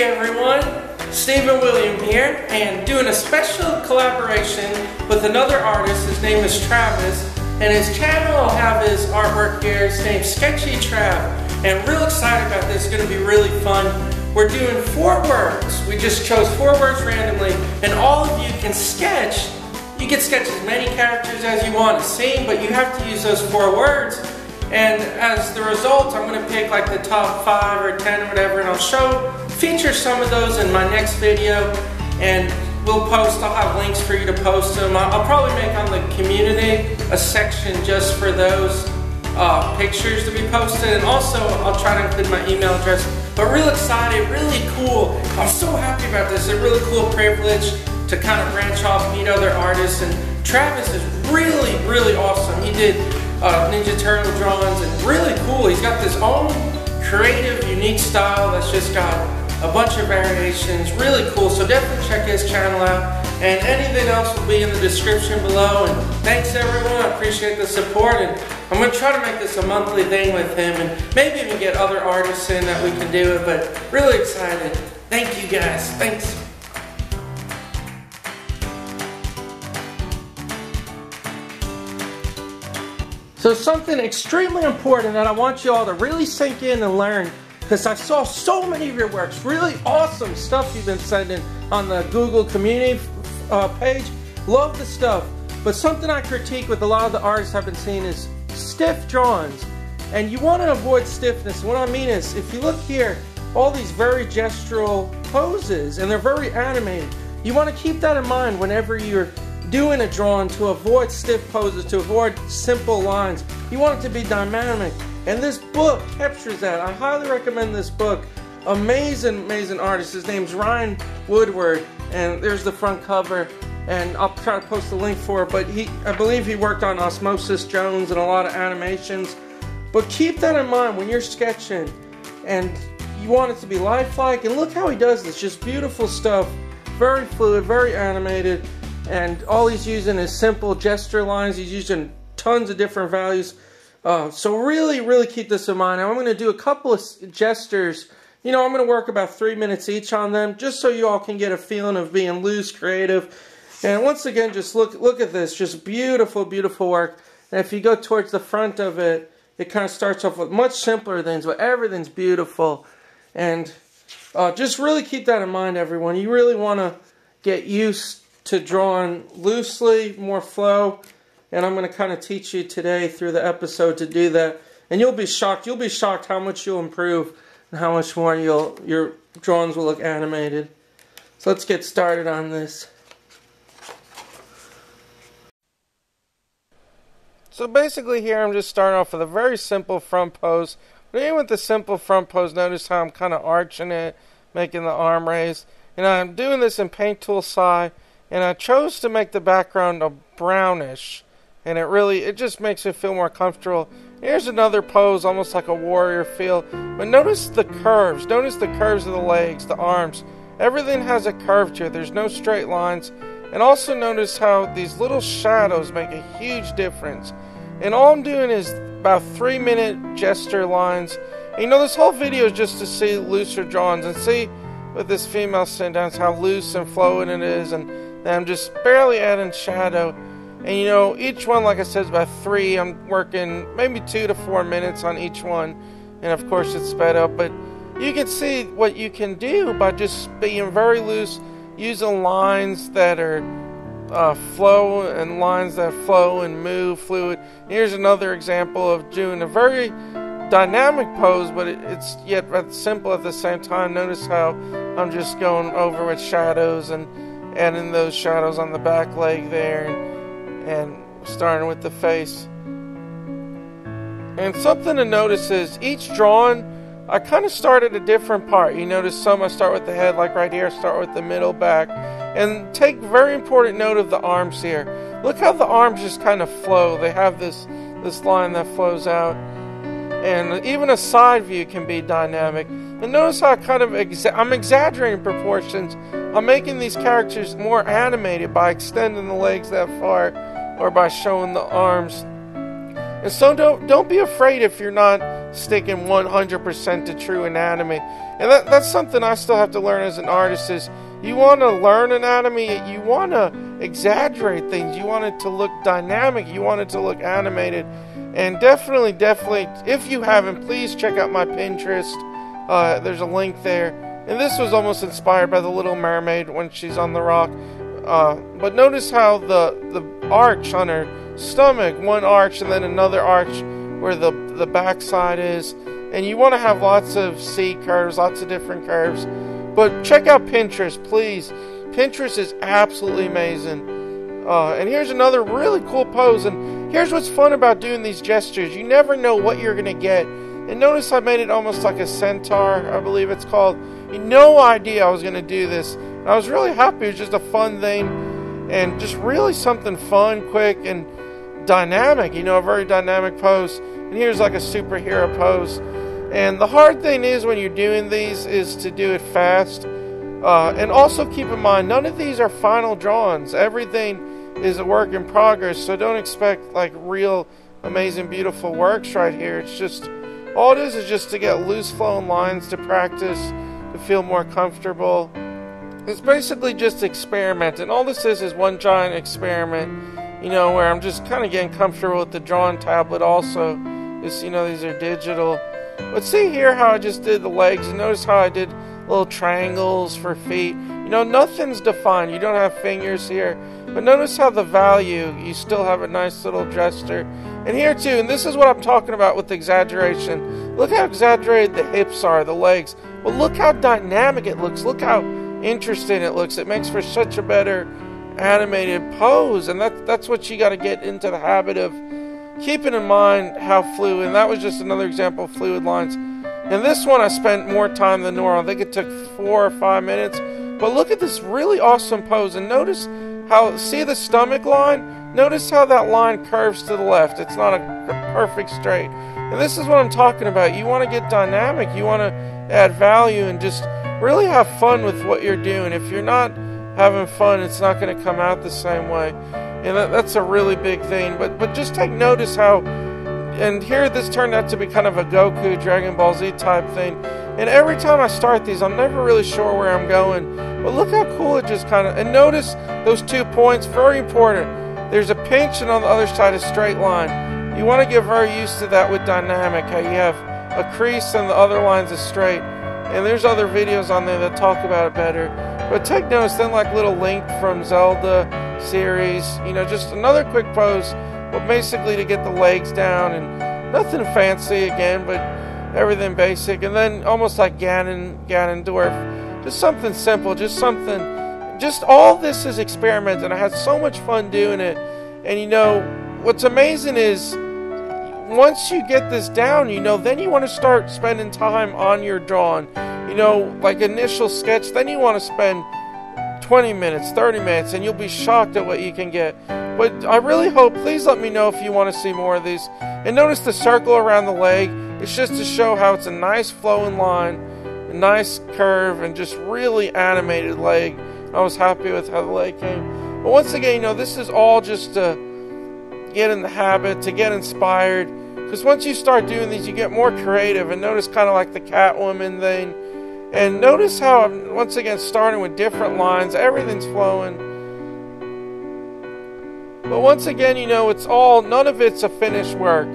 everyone, Stephen William here, and doing a special collaboration with another artist. His name is Travis, and his channel will have his artwork here. His name's Sketchy Trav, and real excited about this. It's going to be really fun. We're doing 4 words. We just chose 4 words randomly, and all of you can sketch. You can sketch as many characters as you want to see, but you have to use those 4 words. And as the result, I'm going to pick like the top 5 or 10 or whatever, and I'll feature some of those in my next video, and we'll post. I'll have links for you to post them. I'll probably make on the community a section just for those pictures to be posted, and also I'll try to include my email address. But real excited, really cool. I'm so happy about this. It's a really cool privilege to kind of branch off, meet other artists, and Travis is really, really awesome. He did Ninja Turtle drawings, and really cool. He's got this own creative, unique style that's just got a bunch of variations. Really cool. So definitely check his channel out, and anything else will be in the description below. And thanks everyone. I appreciate the support, and I'm going to try to make this a monthly thing with him, and maybe even get other artists in that we can do it. But really excited. Thank you guys. Thanks. So something extremely important that I want you all to really sink in and learn, because I saw so many of your works, really awesome stuff you've been sending on the Google community page. Love the stuff. But something I critique with a lot of the artists I've been seeing is stiff drawings. And you want to avoid stiffness. What I mean is, if you look here, all these very gestural poses, and they're very animated. You want to keep that in mind whenever you're doing a drawing, to avoid stiff poses, to avoid simple lines. You want it to be dynamic, and this book captures that. I highly recommend this book. Amazing, amazing artist. His name's Ryan Woodward, and there's the front cover, and I'll try to post a link for it. But I believe he worked on Osmosis Jones and a lot of animations. But keep that in mind when you're sketching, and you want it to be lifelike. And look how he does this, just beautiful stuff, very fluid, very animated. And all he's using is simple gesture lines. He's using tons of different values. So really, really keep this in mind. Now I'm going to do a couple of gestures. You know, I'm going to work about 3 minutes each on them, just so you all can get a feeling of being loose, creative. And once again, just look at this. Just beautiful, beautiful work. And if you go towards the front of it, it kind of starts off with much simpler things, but everything's beautiful. And just really keep that in mind, everyone. You really want to get used to drawing loosely, more flow, and I'm going to kind of teach you today through the episode to do that, and you'll be shocked. You'll be shocked how much you'll improve and how much more your drawings will look animated. So let's get started on this. So basically here I'm just starting off with a very simple front pose, but even with the simple front pose, notice how I'm kind of arching it, making the arm raise, and I'm doing this in Paint Tool Psi. And I chose to make the background a brownish, and it just makes it feel more comfortable. Here's another pose, almost like a warrior feel. But notice the curves. Notice the curves of the legs, the arms. Everything has a curvature. There's no straight lines. And also notice how these little shadows make a huge difference. And all I'm doing is about 3-minute gesture lines. And you know, this whole video is just to see looser drawings and see with this female sitting down how loose and flowing it is. And I'm just barely adding shadow. And you know, each one, like I said, is about 3. I'm working maybe 2 to 4 minutes on each one. And of course it's sped up. But you can see what you can do by just being very loose, using lines that are flow, and lines that flow and move, fluid. Here's another example of doing a very dynamic pose, but it's yet simple at the same time. Notice how I'm just going over with shadows and adding those shadows on the back leg there, and starting with the face. And something to notice is each drawing, I kind of start at a different part. You notice some I start with the head, like right here, I start with the middle, back. And take very important note of the arms here. Look how the arms just kind of flow. They have this line that flows out. And even a side view can be dynamic. And notice how I kind of I'm exaggerating proportions. I'm making these characters more animated by extending the legs that far, or by showing the arms. And so don't be afraid if you're not sticking 100% to true anatomy. And that's something I still have to learn as an artist is you want to learn anatomy, you want to exaggerate things, you want it to look dynamic, you want it to look animated. And definitely, if you haven't, please check out my Pinterest. There's a link there. And this was almost inspired by the Little Mermaid when she's on the rock. But notice how the arch on her stomach, one arch and then another arch where the backside is. And you want to have lots of C curves, lots of different curves. But check out Pinterest, please. Pinterest is absolutely amazing. And here's another really cool pose. And here's what's fun about doing these gestures. You never know what you're going to get. And notice I made it almost like a centaur, I believe it's called. No idea I was going to do this. And I was really happy. It was just a fun thing. And just really something fun, quick, and dynamic. A very dynamic pose. And here's like a superhero pose. And the hard thing is when you're doing these is to do it fast. And also keep in mind, none of these are final drawings. Everything is a work in progress. So don't expect like real amazing, beautiful works right here. It's just, all it is just to get loose flowing lines to practice, to feel more comfortable. It's basically just experimenting. All this is one giant experiment, where I'm just kind of getting comfortable with the drawing tablet also. Because, these are digital. But see here how I just did the legs, and notice how I did little triangles for feet. Nothing's defined. You don't have fingers here. But notice how the value, you still have a nice little gesture. And here too, and this is what I'm talking about with exaggeration. Look how exaggerated the hips are, the legs. But look how dynamic it looks. Look how interesting it looks. It makes for such a better animated pose. And that's what you got to get into the habit of keeping in mind how fluid. And that was just another example of fluid lines. And this one I spent more time than normal. I think it took 4 or 5 minutes. But look at this really awesome pose. And notice how, see the stomach line? Notice how that line curves to the left. It's not a perfect straight. And this is what I'm talking about. You want to get dynamic. You want to add value and just really have fun with what you're doing. If you're not having fun, it's not going to come out the same way. And that's a really big thing. But just take notice how, and here this turned out to be kind of a Goku, Dragon Ball Z type thing. And every time I start these, I'm never really sure where I'm going. But look how cool it just kind of, and notice those 2 points, very important. There's a pinch and on the other side a straight line. You want to get very used to that with dynamic, how you have a crease and the other line's is straight. And there's other videos on there that talk about it better. But take notice, then like little Link from Zelda series, just another quick pose, but basically to get the legs down and nothing fancy again, but everything basic. And then almost like Ganondorf, just something simple, just all this is experiment, and I had so much fun doing it. And what's amazing is once you get this down, then you want to start spending time on your drawing. Like initial sketch, then you want to spend 20 minutes, 30 minutes, and you'll be shocked at what you can get. But I really hope, please let me know if you want to see more of these. And notice the circle around the leg. It's just to show how it's a nice flowing line, a nice curve, and just really animated leg. I was happy with how the leg came. But once again, this is all just to get in the habit, to get inspired. Because once you start doing these, you get more creative. And notice kind of like the Catwoman thing. And notice how I'm, once again, starting with different lines. Everything's flowing. But once again, it's all, none of it's a finished work.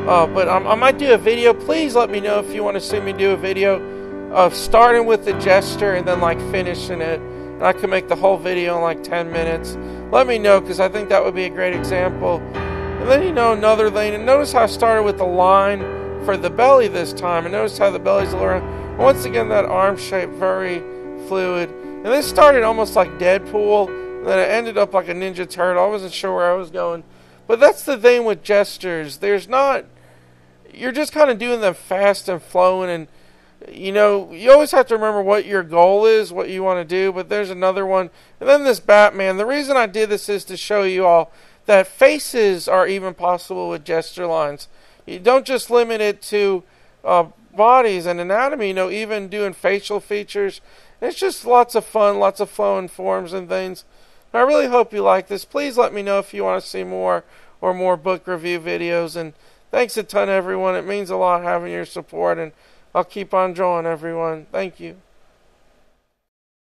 But I might do a video. Please let me know if you want to see me do a video of starting with the gesture and then like finishing it. And I can make the whole video in like 10 minutes. Let me know, because I think that would be a great example. And then, another thing. And notice how I started with the line for the belly this time. And notice how the belly's a little around. Once again, that arm shape, very fluid. And this started almost like Deadpool. And then it ended up like a Ninja Turtle. I wasn't sure where I was going. But that's the thing with gestures. You're just kind of doing them fast and flowing. And, you always have to remember what your goal is, what you want to do. But there's another one. And then this Batman. The reason I did this is to show you all that faces are even possible with gesture lines. You don't just limit it to bodies and anatomy, even doing facial features. It's just lots of fun, lots of flowing forms and things. And I really hope you like this. Please let me know if you want to see more or more book review videos. And Thanks a ton, everyone. It means a lot having your support, and I'll keep on drawing, everyone. Thank you.